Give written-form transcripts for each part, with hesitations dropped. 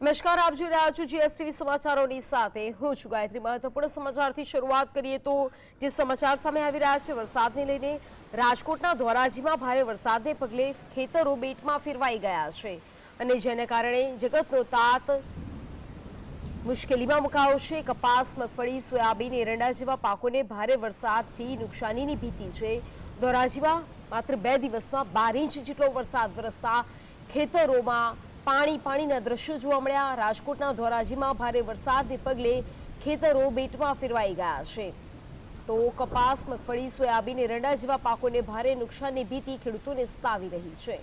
નમસ્કાર, આપ જોઈ રહ્યા છો જીએસટીવી સમાચારોની સાથે હું છું ગાયત્રી। મહત્વપૂર્ણ સમાચારથી શરૂઆત કરીએ તો જે સમાચાર સામે આવી રહ્યા છે વરસાદને લઈને રાજકોટના ધોરાજીમાં ભારે વરસાદને પગલે ખેતરો બેટમાં ફેરવાઈ ગયા છે અને જેને કારણે જગતનો તાત મુશ્કેલીમાં મુકાયો છે। કપાસ, મગફળી, સોયાબીન, એરંડા જેવા પાકોને ભારે વરસાદથી નુકસાનીની ભીતિ છે। ધોરાજીમાં માત્ર 2 દિવસમાં 12 ઇંચ જેટલો વરસાદ વરસતા ખેતરોમાં પાણીના દ્રશ્યો જોવા મળ્યા। રાજકોટના ધોરાજીમાં ભારે વરસાદને પગલે ખેતરો બેટમાં ફેરવાઈ ગયા છે તો કપાસ, મગફળી, સોયાબીન, એરંડા જેવા પાકોને ભારે નુકસાનની ભીતિ ખેડૂતોને સતાવી રહી છે।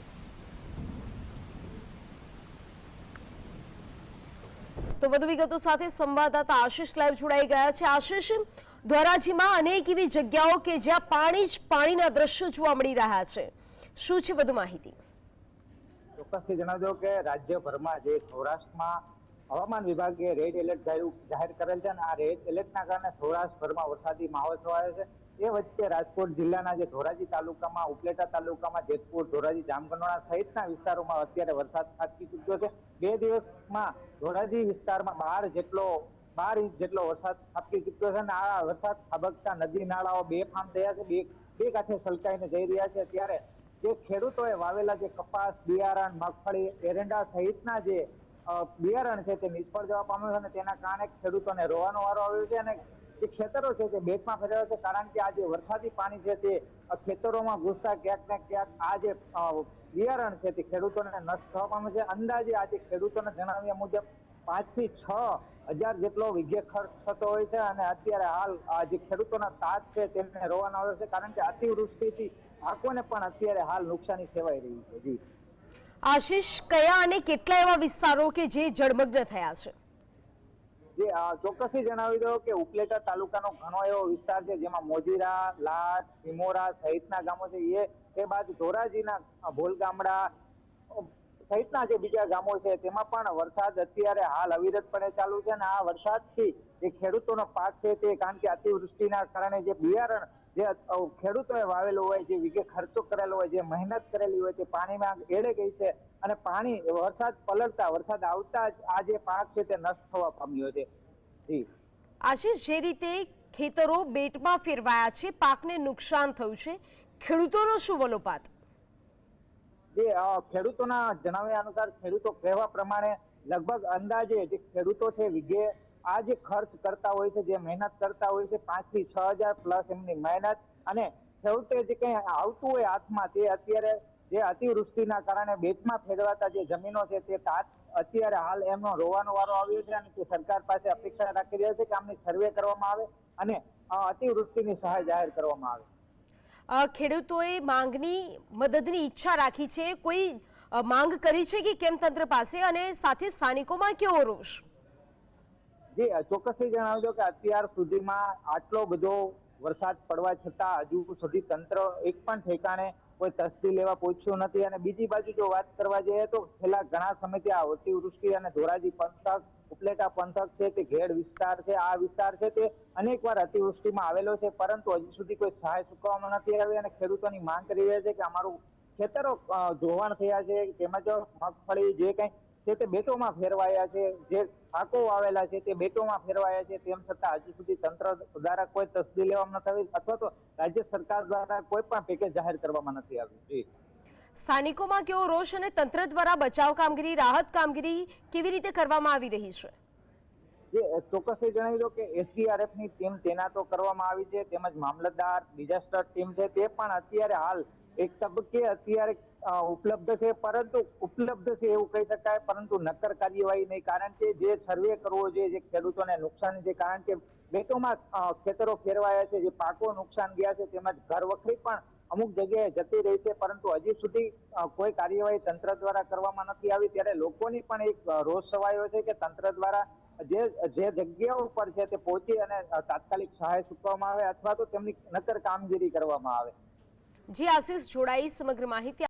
તો વધુ વિગતો સાથે સંવાદદાતા આશિષ લાઈવ જોડાઈ ગયા છે। આશિષ, ધોરાજીમાં અનેક એવી જગ્યાઓ કે જ્યાં પાણીના દ્રશ્યો જોવા મળી રહ્યા છે, શું છે વધુ માહિતી? ચોક્કસથી જણાવજો કે રાજ્યભરમાં જે સૌરાષ્ટ્રમાં હવામાન વિભાગે રેડ એલર્ટ જાહેર કરેલ છે અને આ રેડ એલર્ટના કારણે સૌરાષ્ટ્રભરમાં વરસાદી માહોલ છવાયો છે। એ વચ્ચે રાજકોટ જિલ્લાના જે ધોરાજી તાલુકામાં, ઉપલેટા તાલુકામાં, જેતપુર, ધોરાજી, જામકંડોરણા સહિતના વિસ્તારોમાં અત્યારે વરસાદ ખાબકી ચૂક્યો છે। 2 દિવસમાં ધોરાજી વિસ્તારમાં 12 ઇંચ જેટલો વરસાદ ખાબકી ચૂક્યો છે અને આ વરસાદ ખાબકતા નદી નાળાઓ બેફામ થયા છે, બે કાંઠે છલકાઈને જઈ રહ્યા છે। ત્યારે જે ખેડૂતોએ વાવેલા જે કપાસ, બિયારણ, મગફળી, એરંડા સહિતના જે બિયારણ છે તે નિષ્ફળ જવા પામ્યું છે અને તેના કારણે ખેડૂતોને રોવાનો વારો આવ્યો છે અને જે ખેતરો છે તે બેટમાં ફેરવાયા છે, કારણ કે આ જે વરસાદી પાણી છે તે ખેતરોમાં ઘૂસતા ક્યાંક ને ક્યાંક આ જે બિયારણ છે તે ખેડૂતોને નષ્ટ થવા પામ્યું છે। અંદાજે આજે ખેડૂતોને જણાવ્યા મુજબ 5 થી 6 હજાર જેટલો વીઘે ખર્ચ થતો હોય છે અને અત્યારે હાલ જે ખેડૂતોના તાત છે તેમને રોવાનો આવ્યો છે, કારણ કે અતિવૃષ્ટિથી પાકોને પણ અત્યારે હાલ નુકસાની સેવાઈ રહી છે। જી આશિષ, કયા અને કેટલા એવા વિસ્તારો કે જે જળમગ્ન થયા છે? જે ચોક્કસથી જણાવી દો કે ઉપલેટા તાલુકાનો ઘણો એવો વિસ્તાર છે જેમાં મોજીરા, લાટ, ભીમોરા સહિતના ગામો છે। એ બાદ ધોરાજીના ભોલગામડા સહિતના જે બીજા ગામો છે તેમાં પણ વરસાદ અત્યારે હાલ અવિરતપણે ચાલુ છે અને આ વરસાદથી જે ખેડૂતોનો પાક છે તે, કારણ કે અતિવૃષ્ટિના કારણે જે બિયારણ જે ખેડૂતોએ વાવેલું હોય, જે વીઘે ખર્ચો કરેલો હોય, જે મહેનત કરેલી હોય તે પાણીમાં એળે ગઈ છે અને વરસાદ આવતા જ આ જે પાક છે તે નષ્ટ થવા પામ્યો છે। જી આશિષ, જે રીતે ખેતરો બેટમાં ફેરવાયા છે, પાકને નુકસાન થયું છે, ખેડૂતોનો શું વલોપાત? જે ખેડૂતોના જણાવ્યા અનુસાર, ખેડૂતો કહેવા પ્રમાણે લગભગ અંદાજે જે ખેડૂતો છે વીઘે આ જે ખર્ચ કરતા હોય છે, જે મહેનત કરતા હોય છે, 5 થી 6 હજાર પ્લસ એમની મહેનત અને છેવટે જે કંઈ આવતું હોય હાથમાં તે અત્યારે જે અતિવૃષ્ટિના કારણે બેટમાં ફેરવાતા જે જમીનો છે તે અત્યારે હાલ એમનો રોવાનો વારો આવ્યો છે અને તે સરકાર પાસે અપેક્ષા રાખી રહ્યા છે કે આમની સર્વે કરવામાં આવે અને અતિવૃષ્ટિની સહાય જાહેર કરવામાં આવે। ખેડૂતોએ મદદની ઈચ્છા રાખી છે, કોઈ માંગ કરી છે કે કેમ તંત્ર પાસે, અને સાથે સ્થાનિકોમાં કેવો રોષ? જી ચોક્કસથી જણાવજો કે અત્યાર સુધીમાં આટલો બધો વરસાદ પડવા છતાં હજુ સુધી તંત્ર એક પણ ઠેકાણે કોઈ તસ્દી લેવા પહોંચ્યું નથી અને બીજી બાજુ જો વાત કરવા જઈએ તો છેલ્લા ઘણા સમયથી આ અતિવૃષ્ટિ અને ધોરાજી પંથક, ઉપલેટા પંથક છે તે ઘેડ વિસ્તાર છે, આ વિસ્તાર છે તે અનેકવાર અતિવૃષ્ટિમાં આવેલો છે, પરંતુ હજી સુધી કોઈ સહાય ચૂકવવામાં નથી આવી અને ખેડૂતોની માંગ કરી રહ્યા છે કે અમારું ખેતરો ધોવાણ થયા છે, તેમજ મગફળી જે કંઈ છે તે બેટોમાં ફેરવાયા છે, જે પાકો આવેલા છે તે બેટોમાં ફેરવાયા છે, તેમ છતાં હજુ સુધી તંત્ર દ્વારા કોઈ તસ્દી લેવામાં નથી આવી અથવા તો રાજ્ય સરકાર દ્વારા કોઈ પણ પેકેજ જાહેર કરવામાં નથી આવ્યું। સ્થાનિકોમાં કેવો રોષ અને તંત્ર દ્વારા બચાવ કામગીરી, રાહત કામગીરી કેવી રીતે કરવામાં આવી રહી છે? જે ચોક્કસથી જણાવી દો કે SDRFની ટીમ તૈનાતો કરવામાં આવી છે, તેમજ મામલતદાર, ડિઝાસ્ટર ટીમ છે તે પણ અત્યારે હાલ એક તબક્કે અત્યારે ઉપલબ્ધ છે, પરંતુ ઉપલબ્ધ છે એવું કહી શકાય, પરંતુ નક્કર કાર્યવાહી નહીં, કારણ કે જે સર્વે કરવો જોઈએ, જે ખેડૂતોને નુકસાન છે, કારણ કે બેટોમાં ખેતરો ફેરવાયા છે, જે પાકો નુકસાન ગયા છે, તેમજ ઘર વખરી પણ અમુક જગ્યાએ જતી રહી છે, પરંતુ હજી સુધી કોઈ કાર્યવાહી તંત્ર દ્વારા કરવામાં નથી આવી। ત્યારે લોકોની પણ એક રોષ છવાયો છે કે તંત્ર દ્વારા જે જગ્યાઓ પર છે તે પહોંચી અને તાત્કાલિક સહાય ચૂકવવામાં આવે અથવા તો તેમની નક્કર કામગીરી કરવામાં આવે। જી આશિષ, જોડાઈ સમગ્ર માહિતી